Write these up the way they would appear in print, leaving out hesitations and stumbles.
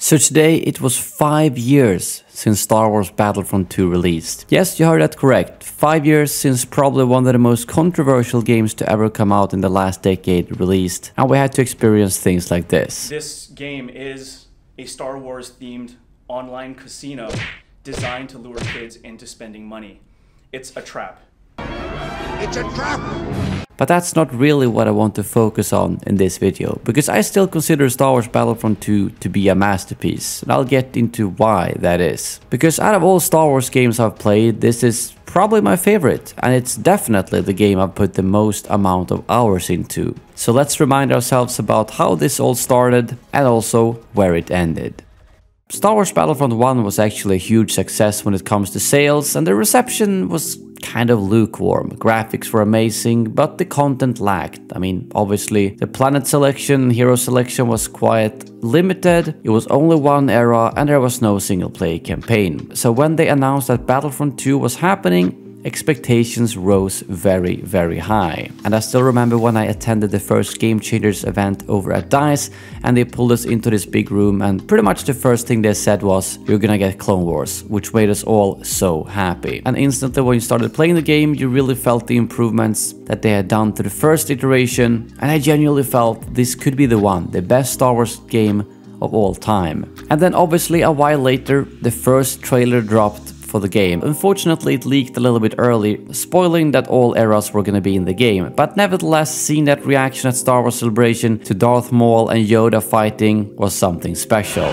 So today it was 5 years since Star Wars Battlefront 2 released. Yes, you heard that correct. 5 years since probably one of the most controversial games to ever come out in the last decade released, and we had to experience things like this. This game is a Star Wars themed online casino designed to lure kids into spending money. It's a trap. It's a trap! But that's not really what I want to focus on in this video, because I still consider Star Wars Battlefront 2 to be a masterpiece, and I'll get into why that is. Because out of all Star Wars games I've played, this is probably my favorite, and it's definitely the game I've put the most amount of hours into. So let's remind ourselves about how this all started, and also where it ended. Star Wars Battlefront 1 was actually a huge success when it comes to sales, and the reception was kind of lukewarm. Graphics were amazing, but the content lacked. I mean, obviously, the planet selection, hero selection was quite limited. It was only one era, and there was no single player campaign. So when they announced that Battlefront 2 was happening, expectations rose very, very high. And I still remember when I attended the first Game Changers event over at DICE, and they pulled us into this big room, and pretty much the first thing they said was, "You're gonna get Clone Wars," which made us all so happy. And instantly when you started playing the game, you really felt the improvements that they had done to the first iteration, and I genuinely felt this could be the one, the best Star Wars game of all time. And then obviously a while later, the first trailer dropped for the game. Unfortunately, it leaked a little bit early, spoiling that all eras were gonna be in the game. But nevertheless, seeing that reaction at Star Wars Celebration to Darth Maul and Yoda fighting was something special.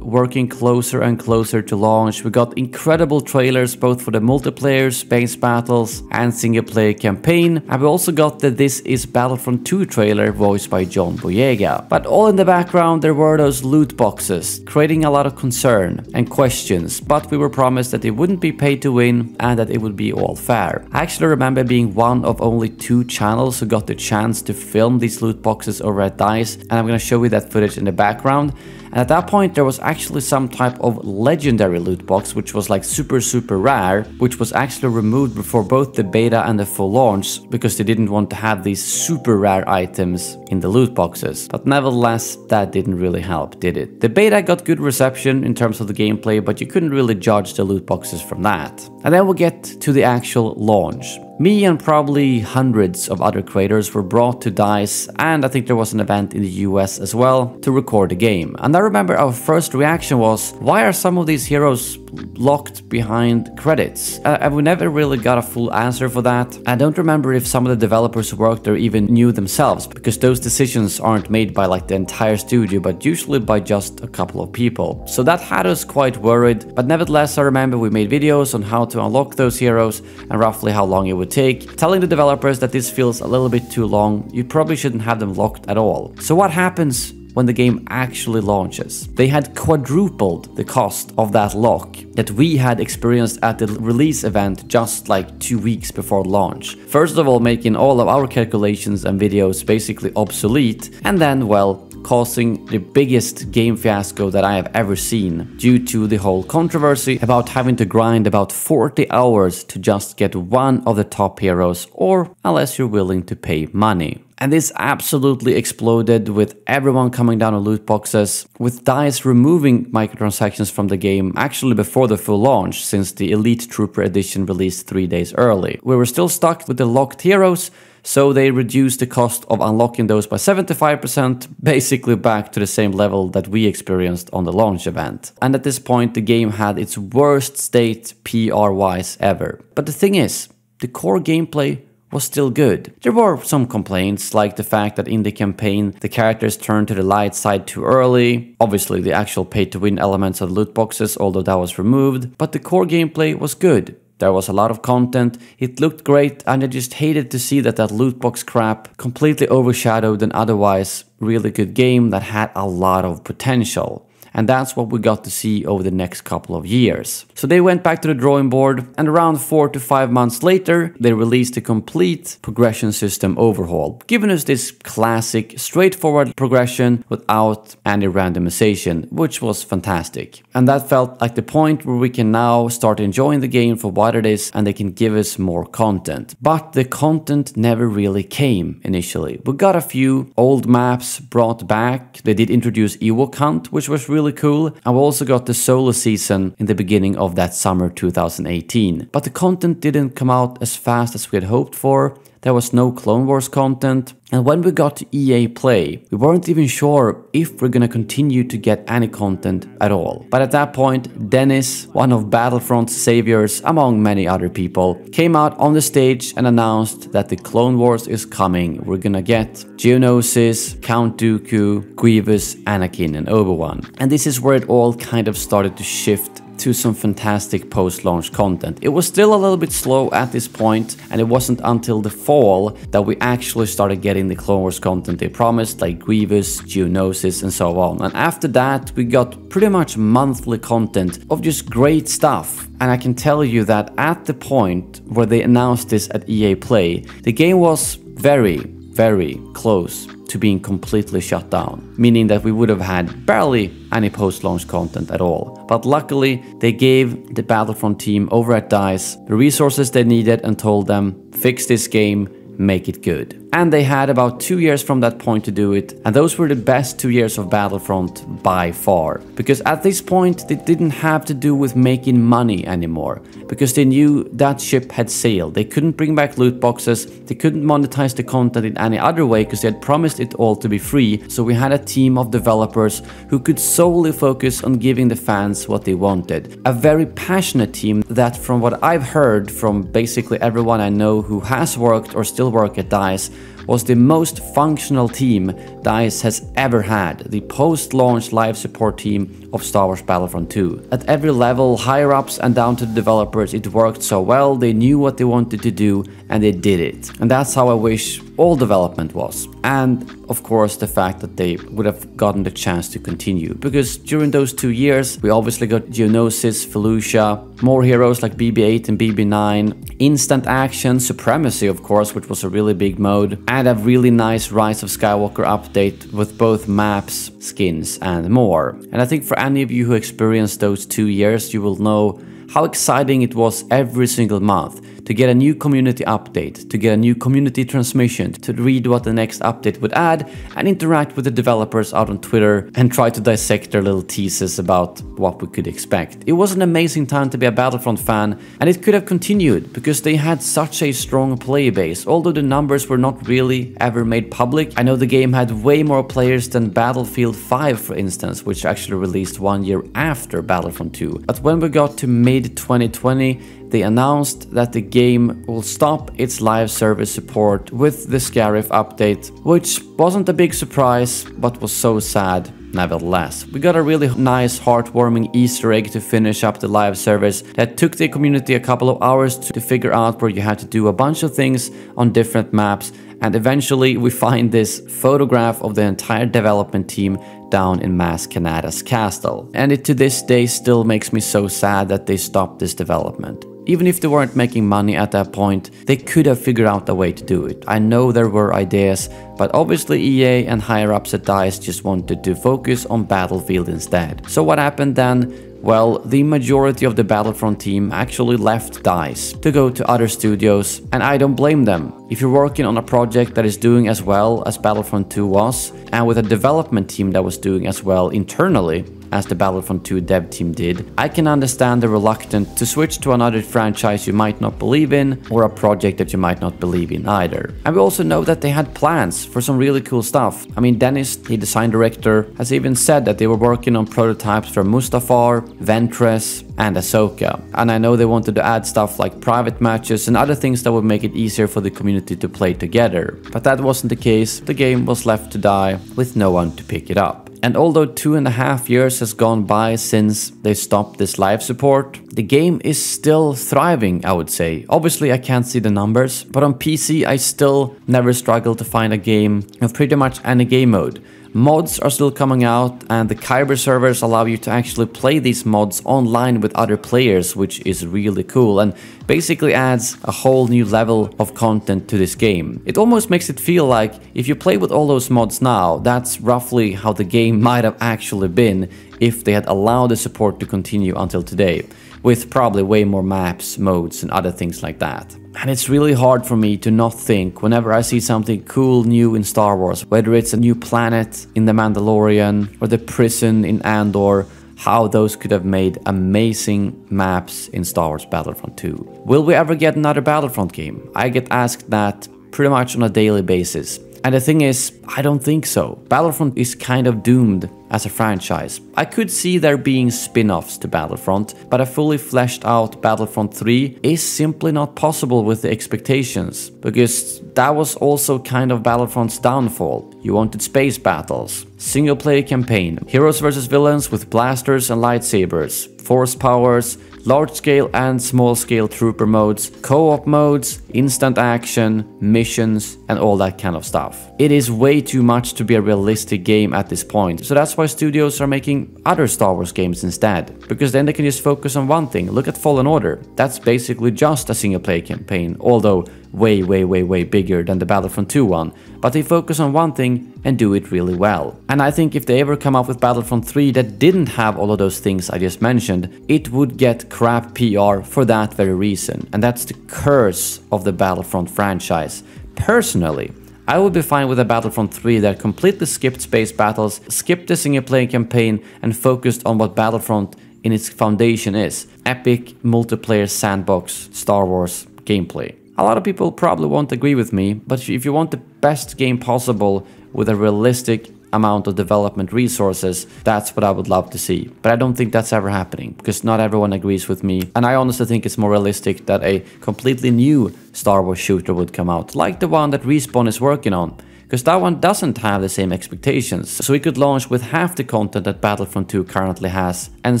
Working closer and closer to launch, we got incredible trailers both for the multiplayer, space battles and single player campaign, and we also got the This Is Battlefront 2 trailer voiced by John Boyega. But all in the background there were those loot boxes, creating a lot of concern and questions, but we were promised that it wouldn't be paid to win and that it would be all fair. I actually remember being one of only 2 channels who got the chance to film these loot boxes over at DICE, and I'm gonna show you that footage in the background. And at that point there was actually some type of legendary loot box which was like super rare, which was actually removed before both the beta and the full launch because they didn't want to have these super rare items in the loot boxes. But nevertheless, that didn't really help, did it? The beta got good reception in terms of the gameplay, but you couldn't really judge the loot boxes from that. And then we'll get to the actual launch. Me and probably hundreds of other creators were brought to DICE, and I think there was an event in the US as well to record the game. And I remember our first reaction was, why are some of these heroes locked behind credits? And we never really got a full answer for that. I don't remember if some of the developers who worked there even knew themselves, because those decisions aren't made by like the entire studio, but usually by just a couple of people. So that had us quite worried, but nevertheless I remember we made videos on how to unlock those heroes and roughly how long it would take, telling the developers that this feels a little bit too long, you probably shouldn't have them locked at all. So what happens when the game actually launches? They had quadrupled the cost of that lock that we had experienced at the release event just like 2 weeks before launch. First of all, making all of our calculations and videos basically obsolete, and then, well, causing the biggest game fiasco that I have ever seen due to the whole controversy about having to grind about 40 hours to just get one of the top heroes, or unless you're willing to pay money. And this absolutely exploded with everyone coming down on loot boxes, with DICE removing microtransactions from the game actually before the full launch, since the Elite Trooper edition released 3 days early. We were still stuck with the locked heroes, so they reduced the cost of unlocking those by 75%, basically back to the same level that we experienced on the launch event. And at this point the game had its worst state PR-wise ever. But the thing is, the core gameplay was still good. There were some complaints, like the fact that in the campaign the characters turned to the light side too early, obviously the actual pay-to-win elements of loot boxes, although that was removed, but the core gameplay was good. There was a lot of content, it looked great, and I just hated to see that loot box crap completely overshadowed an otherwise really good game that had a lot of potential. and that's what we got to see over the next couple of years. So they went back to the drawing board, and around 4 to 5 months later, they released a complete progression system overhaul, giving us this classic, straightforward progression without any randomization, which was fantastic. And that felt like the point where we can now start enjoying the game for what it is, and they can give us more content. But the content never really came initially. We got a few old maps brought back. They did introduce Ewok Hunt, which was really cool, and we also got the solo season in the beginning of that summer 2018. But the content didn't come out as fast as we had hoped for. There was no Clone Wars content, and when we got to EA Play, we weren't even sure if we're gonna continue to get any content at all. But at that point, Dennis, one of Battlefront's saviors among many other people, came out on the stage and announced that the Clone Wars is coming. We're gonna get Geonosis, Count Dooku, Grievous, Anakin, and Obi-Wan. And this is where it all kind of started to shift to some fantastic post-launch content. It was still a little bit slow at this point, and it wasn't until the fall that we actually started getting the Clone Wars content they promised, like Grievous, Geonosis, and so on. And after that, we got pretty much monthly content of just great stuff. And I can tell you that at the point where they announced this at EA Play, the game was very close to being completely shut down, meaning that we would have had barely any post-launch content at all. But luckily, they gave the Battlefront team over at DICE the resources they needed and told them, fix this game, make it good. And they had about 2 years from that point to do it, and those were the best 2 years of Battlefront by far. Because at this point, they didn't have to do with making money anymore, because they knew that ship had sailed. They couldn't bring back loot boxes, they couldn't monetize the content in any other way because they had promised it all to be free, so we had a team of developers who could solely focus on giving the fans what they wanted. A very passionate team that, from what I've heard from basically everyone I know who has worked or still work at DICE, was the most functional team DICE has ever had, the post-launch live support team of Star Wars Battlefront 2. At every level, higher-ups and down to the developers, it worked so well, they knew what they wanted to do, and they did it. And that's how I wish all development was. And of course the fact that they would have gotten the chance to continue, because during those 2 years we obviously got Geonosis, Felucia, more heroes like BB-8 and BB-9, instant action, Supremacy of course, which was a really big mode, and a really nice Rise of Skywalker update with both maps, skins and more. And I think for any of you who experienced those 2 years, you will know how exciting it was every single month to get a new community update, to get a new community transmission, to read what the next update would add, and interact with the developers out on Twitter and try to dissect their little teases about what we could expect. It was an amazing time to be a Battlefront fan, and it could have continued because they had such a strong player base. Although the numbers were not really ever made public, I know the game had way more players than Battlefield 5, for instance, which actually released 1 year after Battlefront 2. But when we got to mid-2020, they announced that the game will stop its live service support with the Scarif update, which wasn't a big surprise, but was so sad nevertheless. We got a really nice, heartwarming Easter egg to finish up the live service that took the community a couple of hours to figure out, where you had to do a bunch of things on different maps, and eventually we find this photograph of the entire development team down in Mas Kanata's castle. And it to this day still makes me so sad that they stopped this development. Even if they weren't making money at that point, they could have figured out a way to do it. I know there were ideas, but obviously EA and higher-ups at DICE just wanted to focus on Battlefield instead. So what happened then? Well, the majority of the Battlefront team actually left DICE to go to other studios, and I don't blame them. If you're working on a project that is doing as well as Battlefront 2 was, and with a development team that was doing as well internally as the Battlefront 2 dev team did, I can understand the reluctance to switch to another franchise you might not believe in, or a project that you might not believe in either. And we also know that they had plans for some really cool stuff. I mean, Dennis, the design director, has even said that they were working on prototypes for Mustafar, Ventress, and Ahsoka. And I know they wanted to add stuff like private matches and other things that would make it easier for the community to play together. But that wasn't the case. The game was left to die with no one to pick it up. And although 2.5 years has gone by since they stopped this live support, the game is still thriving, I would say. Obviously I can't see the numbers, but on PC I still never struggle to find a game of pretty much any game mode. Mods are still coming out, and the Kyber servers allow you to actually play these mods online with other players, which is really cool and basically adds a whole new level of content to this game. It almost makes it feel like if you play with all those mods now, that's roughly how the game might have actually been if they had allowed the support to continue until today, with probably way more maps, modes and other things like that. And it's really hard for me to not think whenever I see something cool new in Star Wars, whether it's a new planet in The Mandalorian or the prison in Andor, how those could have made amazing maps in Star Wars Battlefront 2. Will we ever get another Battlefront game? I get asked that pretty much on a daily basis. And the thing is, I don't think so. Battlefront is kind of doomed as a franchise. I could see there being spin-offs to Battlefront, but a fully fleshed out Battlefront 3 is simply not possible with the expectations, because that was also kind of Battlefront's downfall. You wanted space battles, single player campaign, heroes versus villains with blasters and lightsabers, force powers, large-scale and small-scale trooper modes, co-op modes, instant action, missions, and all that kind of stuff. It is way too much to be a realistic game at this point, so that's why studios are making other Star Wars games instead, because then they can just focus on one thing. Look at Fallen Order. That's basically just a single-player campaign, although way bigger than the Battlefront 2 one, but they focus on one thing and do it really well. And I think if they ever come up with Battlefront 3 that didn't have all of those things I just mentioned, it would get crap PR for that very reason, and that's the curse of the Battlefront franchise. Personally, I would be fine with a Battlefront 3 that completely skipped space battles, skipped the single-player campaign, and focused on what Battlefront in its foundation is: epic multiplayer sandbox Star Wars gameplay. A lot of people probably won't agree with me, but if you want the best game possible with a realistic amount of development resources, that's what I would love to see. But I don't think that's ever happening, because not everyone agrees with me, and I honestly think it's more realistic that a completely new Star Wars shooter would come out, like the one that Respawn is working on, because that one doesn't have the same expectations. So we could launch with half the content that Battlefront 2 currently has and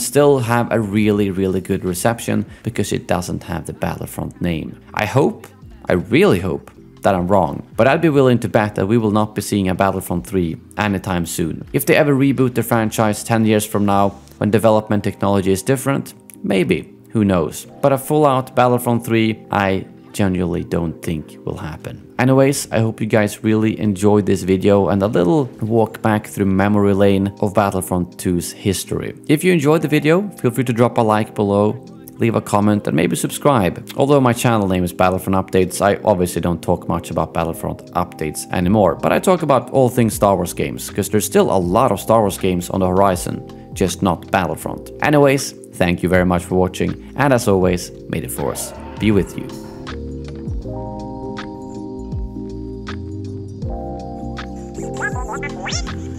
still have a really good reception, because it doesn't have the Battlefront name. I really hope that I'm wrong, but I'd be willing to bet that we will not be seeing a Battlefront 3 anytime soon. If they ever reboot the franchise 10 years from now, when development technology is different, maybe, who knows. But a full-out Battlefront 3, I genuinely don't think will happen. Anyways, I hope you guys really enjoyed this video and a little walk back through memory lane of Battlefront 2's history. If you enjoyed the video, feel free to drop a like below, leave a comment and maybe subscribe. Although my channel name is Battlefront Updates, I obviously don't talk much about Battlefront updates anymore, but I talk about all things Star Wars games, because there's still a lot of Star Wars games on the horizon, just not Battlefront. Anyways, thank you very much for watching, and as always, may the Force be with you. What?